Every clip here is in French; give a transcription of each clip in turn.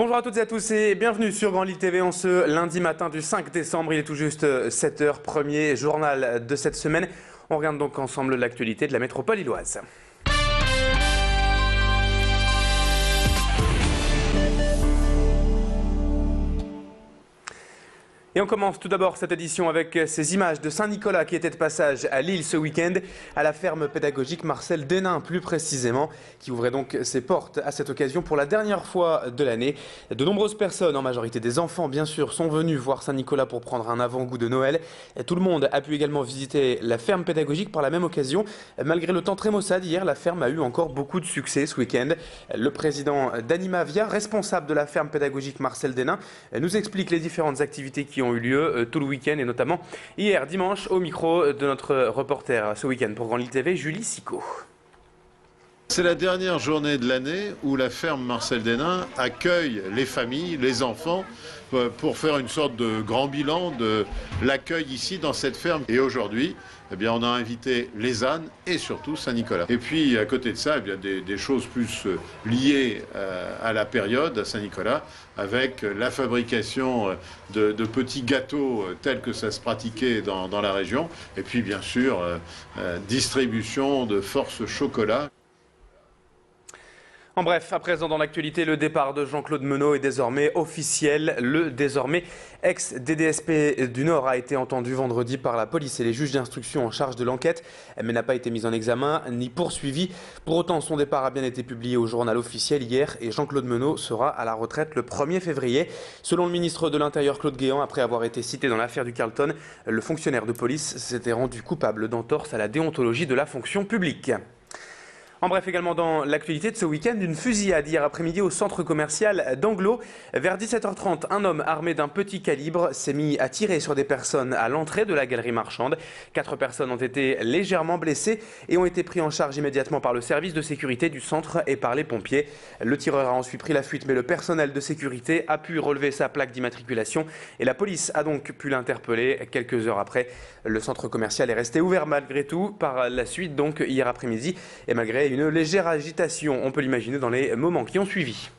Bonjour à toutes et à tous et bienvenue sur Grand Lille TV en ce lundi matin du 5 décembre. Il est tout juste 7h, premier journal de cette semaine. On regarde donc ensemble l'actualité de la métropole lilloise. Et on commence tout d'abord cette édition avec ces images de Saint-Nicolas qui était de passage à Lille ce week-end, à la ferme pédagogique Marcel Denain plus précisément, qui ouvrait donc ses portes à cette occasion pour la dernière fois de l'année. De nombreuses personnes, en majorité des enfants bien sûr, sont venus voir Saint-Nicolas pour prendre un avant-goût de Noël. Et tout le monde a pu également visiter la ferme pédagogique par la même occasion. Malgré le temps très maussade hier, la ferme a eu encore beaucoup de succès ce week-end. Le président d'Animavia, responsable de la ferme pédagogique Marcel Denain, nous explique les différentes activités qui ont eu lieu tout le week-end et notamment hier dimanche au micro de notre reporter ce week-end pour Grand Lille TV, Julie Sicot. C'est la dernière journée de l'année où la ferme Marcel Denain accueille les familles, les enfants, pour faire une sorte de grand bilan de l'accueil ici dans cette ferme. Et aujourd'hui, eh bien, on a invité les ânes et surtout Saint-Nicolas. Et puis à côté de ça, eh bien, des choses plus liées à la période, à Saint-Nicolas, avec la fabrication de petits gâteaux tels que ça se pratiquait dans la région. Et puis bien sûr, distribution de force chocolat. En bref, à présent dans l'actualité, le départ de Jean-Claude Menot est désormais officiel. Le désormais ex-DDSP du Nord a été entendu vendredi par la police et les juges d'instruction en charge de l'enquête, mais n'a pas été mis en examen ni poursuivi. Pour autant, son départ a bien été publié au journal officiel hier et Jean-Claude Menot sera à la retraite le 1er février. Selon le ministre de l'Intérieur Claude Guéant, après avoir été cité dans l'affaire du Carlton, le fonctionnaire de police s'était rendu coupable d'entorse à la déontologie de la fonction publique. En bref, également dans l'actualité de ce week-end, une fusillade hier après-midi au centre commercial d'Anglo. Vers 17h30, un homme armé d'un petit calibre s'est mis à tirer sur des personnes à l'entrée de la galerie marchande. 4 personnes ont été légèrement blessées et ont été pris en charge immédiatement par le service de sécurité du centre et par les pompiers. Le tireur a ensuite pris la fuite, mais le personnel de sécurité a pu relever sa plaque d'immatriculation et la police a donc pu l'interpeller quelques heures après. Le centre commercial est resté ouvert malgré tout par la suite, donc hier après-midi, et malgré une légère agitation, on peut l'imaginer dans les moments qui ont suivi.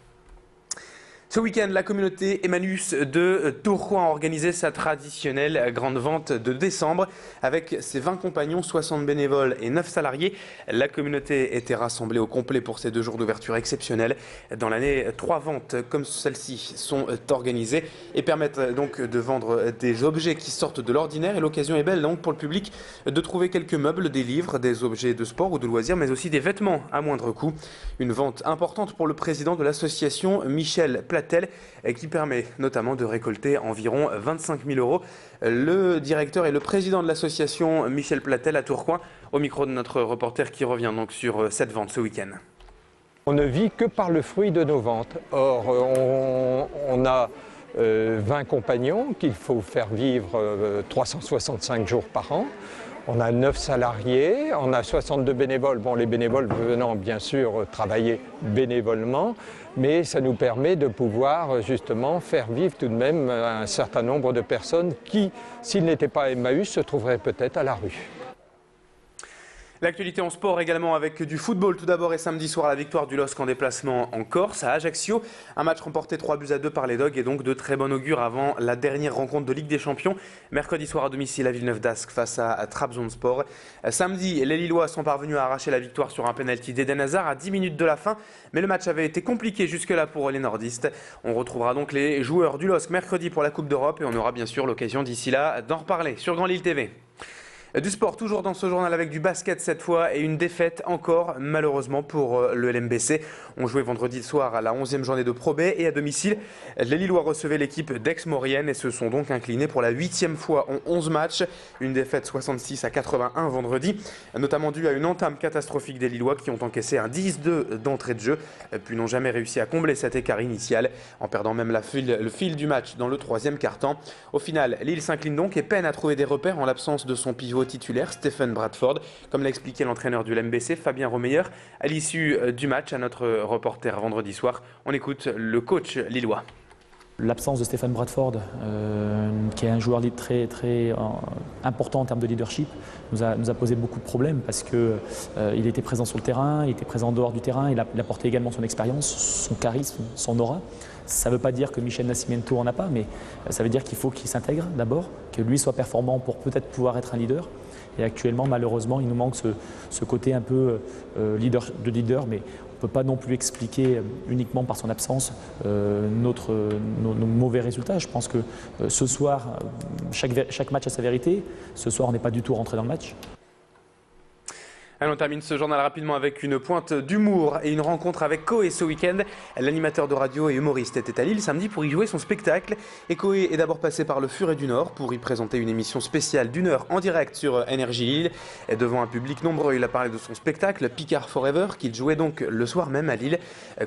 Ce week-end, la communauté Emmaüs de Tourcoing a organisé sa traditionnelle grande vente de décembre. Avec ses 20 compagnons, 60 bénévoles et 9 salariés, la communauté était rassemblée au complet pour ces 2 jours d'ouverture exceptionnels. Dans l'année, 3 ventes comme celle-ci sont organisées et permettent donc de vendre des objets qui sortent de l'ordinaire. Et l'occasion est belle donc pour le public de trouver quelques meubles, des livres, des objets de sport ou de loisirs, mais aussi des vêtements à moindre coût. Une vente importante pour le président de l'association, Michel Platel, qui permet notamment de récolter environ 25 000 €. Le directeur et le président de l'association, Michel Platel, à Tourcoing, au micro de notre reporter qui revient donc sur cette vente ce week-end. On ne vit que par le fruit de nos ventes. Or, on a 20 compagnons qu'il faut faire vivre 365 jours par an. On a 9 salariés, on a 62 bénévoles. Bon, les bénévoles venant bien sûr travailler bénévolement, mais ça nous permet de pouvoir justement faire vivre tout de même un certain nombre de personnes qui, s'ils n'étaient pas à Emmaüs, se trouveraient peut-être à la rue. L'actualité en sport également avec du football tout d'abord et samedi soir la victoire du LOSC en déplacement en Corse à Ajaccio. Un match remporté 3-2 par les Dogs et donc de très bon augure avant la dernière rencontre de Ligue des Champions. Mercredi soir à domicile à Villeneuve d'Ascq face à Trabzonspor. Samedi, les Lillois sont parvenus à arracher la victoire sur un penalty d'Eden Hazard à 10 minutes de la fin. Mais le match avait été compliqué jusque-là pour les nordistes. On retrouvera donc les joueurs du LOSC mercredi pour la Coupe d'Europe et on aura bien sûr l'occasion d'ici là d'en reparler sur Grand Lille TV. Du sport, toujours dans ce journal avec du basket cette fois et une défaite encore malheureusement pour le LMBC. On jouait vendredi soir à la 11e journée de Pro B et à domicile, les Lillois recevaient l'équipe d'Aix-Maurienne et se sont donc inclinés pour la 8e fois en 11 matchs. Une défaite 66-81 vendredi, notamment due à une entame catastrophique des Lillois qui ont encaissé un 10-2 d'entrée de jeu, puis n'ont jamais réussi à combler cet écart initial en perdant même le fil du match dans le 3e quart-temps. Au final, Lille s'incline donc et peine à trouver des repères en l'absence de son pivot titulaire Stephen Bradford, comme l'a expliqué l'entraîneur du LMBC Fabien Romeyer à l'issue du match à notre reporter vendredi soir. On écoute le coach lillois. L'absence de Stephen Bradford, qui est un joueur très important en termes de leadership, nous a posé beaucoup de problèmes parce qu'il était présent sur le terrain, il était présent en dehors du terrain, il apportait également son expérience, son charisme, son aura. Ça ne veut pas dire que Michel Nascimento en a pas, mais ça veut dire qu'il faut qu'il s'intègre d'abord, que lui soit performant pour peut-être pouvoir être un leader. Et actuellement, malheureusement, il nous manque ce côté un peu leader, mais on ne peut pas non plus expliquer uniquement par son absence nos mauvais résultats. Je pense que ce soir, chaque match a sa vérité. Ce soir, on n'est pas du tout rentré dans le match. Allez, on termine ce journal rapidement avec une pointe d'humour et une rencontre avec Koé ce week-end. L'animateur de radio et humoriste était à Lille samedi pour y jouer son spectacle. Et Koé est d'abord passé par le Furet du Nord pour y présenter une émission spéciale d'1 heure en direct sur Énergie Lille. Et devant un public nombreux, il a parlé de son spectacle Picard Forever qu'il jouait donc le soir même à Lille.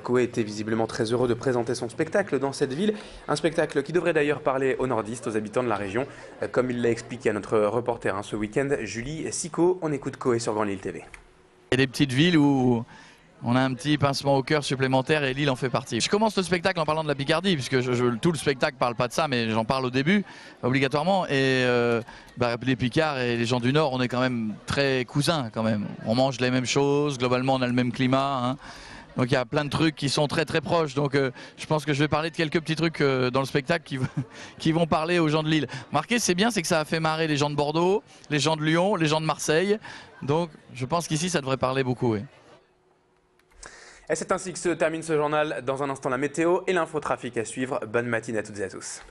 Koé était visiblement très heureux de présenter son spectacle dans cette ville. Un spectacle qui devrait d'ailleurs parler aux nordistes, aux habitants de la région. Comme il l'a expliqué à notre reporter ce week-end, Julie Sicot. On écoute Koé sur Grand Lille TV. Il y a des petites villes où on a un petit pincement au cœur supplémentaire et Lille en fait partie. Je commence le spectacle en parlant de la Picardie, puisque tout le spectacle ne parle pas de ça, mais j'en parle au début, obligatoirement. Et les Picards et les gens du Nord, on est quand même très cousins quand même. On mange les mêmes choses, globalement on a le même climat. Hein. Donc il y a plein de trucs qui sont très très proches. Donc je pense que je vais parler de quelques petits trucs dans le spectacle qui vont parler aux gens de Lille. Remarquez, c'est bien, c'est que ça a fait marrer les gens de Bordeaux, les gens de Lyon, les gens de Marseille. Donc je pense qu'ici ça devrait parler beaucoup. Oui. Et c'est ainsi que se termine ce journal. Dans un instant, la météo et l'infotrafic à suivre. Bonne matinée à toutes et à tous.